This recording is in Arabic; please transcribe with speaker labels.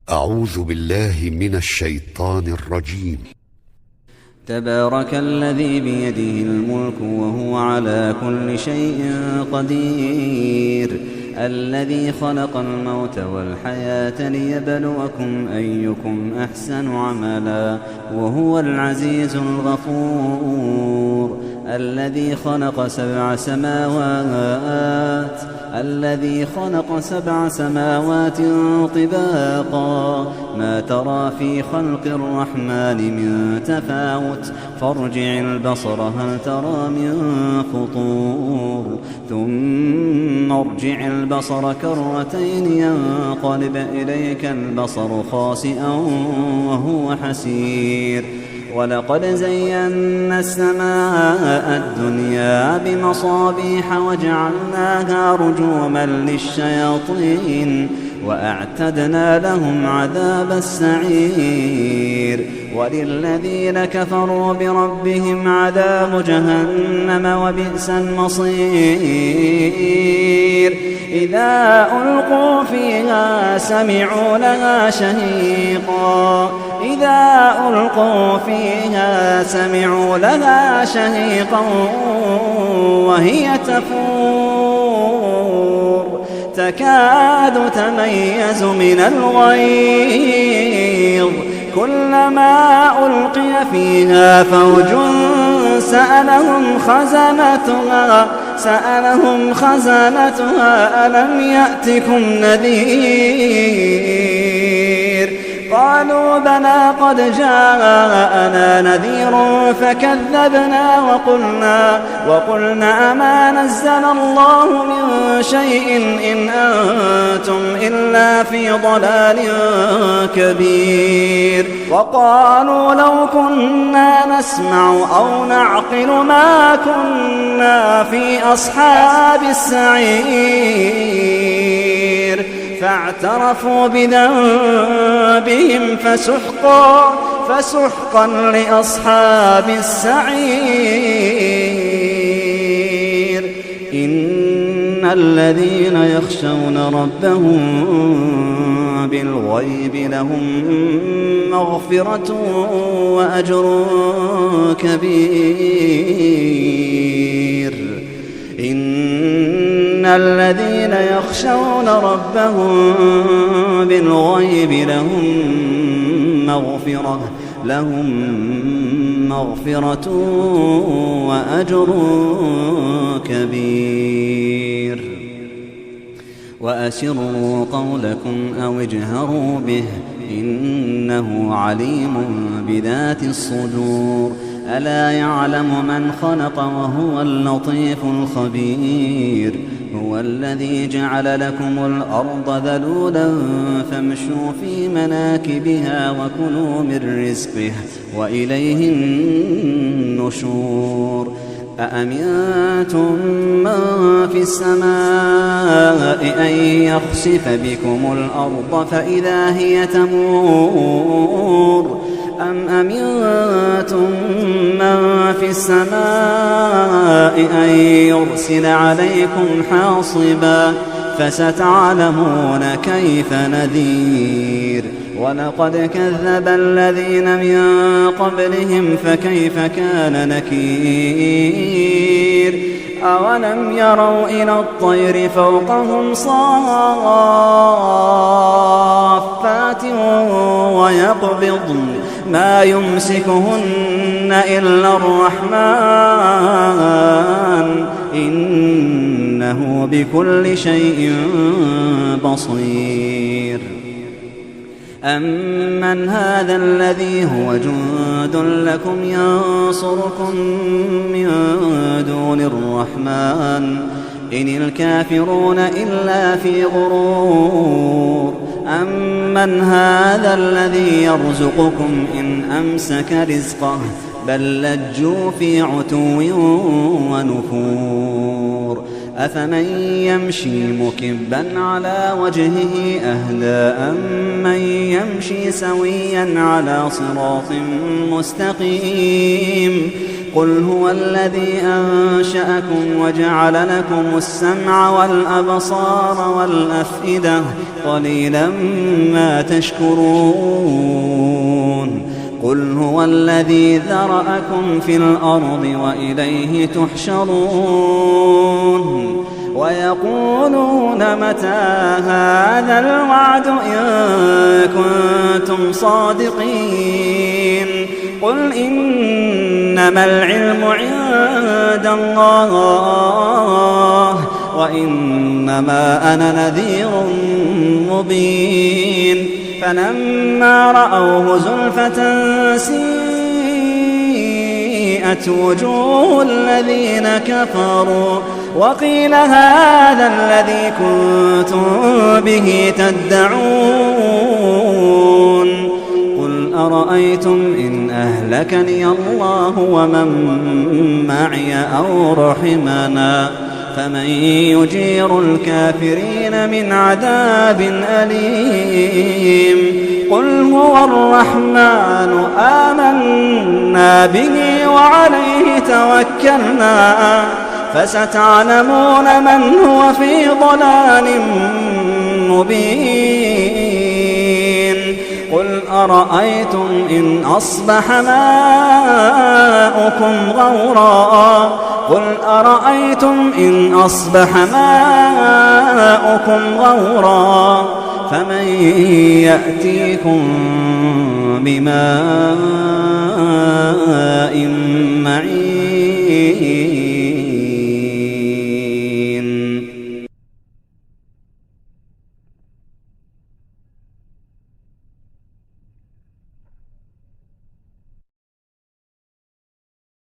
Speaker 1: أعوذ بالله من الشيطان الرجيم.
Speaker 2: تبارك الذي بيده الملك وهو على كل شيء قدير، الذي خلق الموت والحياة ليبلوكم أيكم أحسن عملا وهو العزيز الغفور، الذي خلق سبع سماوات طباقا، ما ترى في خلق الرحمن من تفاوت، فارجع البصر هل ترى من فطور، ثم ارجع البصر كرتين ينقلب إليك البصر خاسئا وهو حسير. ولقد زينا السماء الدنيا بمصابيح وجعلناها رجوما للشياطين وأعتدنا لهم عذاب السعير. وللذين كفروا بربهم عذاب جهنم وبئس المصير. إذا ألقوا فيها سمعوا لها شهيقا وهي تفور، تكاد تميز من الغيظ، كلما ألقي فيها فوج سألهم خزنتها ألم يأتكم نذير؟ قالوا بلى قد جاءنا نذير فكذبنا وقلنا ما نزل الله من شيء إن أنتم إلا في ضلال كبير. وقالوا لو كنا نسمع أو نعقل ما كنا في أصحاب السعير، فاعترفوا بذنبهم فسحقا لأصحاب السعير. إن الذين يخشون ربهم بالغيب لهم مغفرة وأجر كبير. إن الذين يخشون ربهم بالغيب لهم مغفرة وأجر كبير. وأسروا قولكم أو اجهروا به إنه عليم بذات الصدور. ألا يعلم من خلق وهو اللطيف الخبير. هو الذي جعل لكم الأرض ذلولا فامشوا في مناكبها وكلوا من رزقه وإليه النشور. أأمنتم من في السماء أن يخسف بكم الأرض فإذا هي تمور، أم أمنتم من في السماء أن يرسل عليكم حاصبا، فستعلمون كيف نذير. ولقد كذب الذين من قبلهم فكيف كان نكير. أولم يروا إلى الطير فوقهم صافات ويقبضن ما يمسكهن إلا الرحمن إنه بكل شيء بصير. أمن هذا الذي هو جند لكم ينصركم من دون الرحمن إن الكافرون إلا في غرور. أمن هذا الذي يرزقكم إن أمسك رزقه بل لجوا في عتو ونفور. أفمن يمشي مكبا على وجهه أهدى أمن يمشي سويا على صراط مستقيم. قل هو الذي أنشأكم وجعل لكم السمع والأبصار والأفئدة قليلا ما تشكرون قل هو الذي ذرأكم في الأرض وإليه تحشرون ويقولون متى هذا الوعد إن كنتم صادقين قل إنما العلم عند الله وإنما أنا نذير مبين فلما رأوه زلفة سيئت وجوه الذين كفروا وقيل هذا الذي كنتم به تدعون قل أرأيتم إن أهلكني الله ومن معي أو رحمنا فمن يجير الكافرين من عذاب أليم قل هو الرحمن آمنا به وعليه توكلنا فستعلمون من هو في ضلال مبين قل أرأيتم إن أصبح ماؤكم غورا قل أرأيتم إن أصبح ماؤكم غورا فمن يأتيكم بماء معين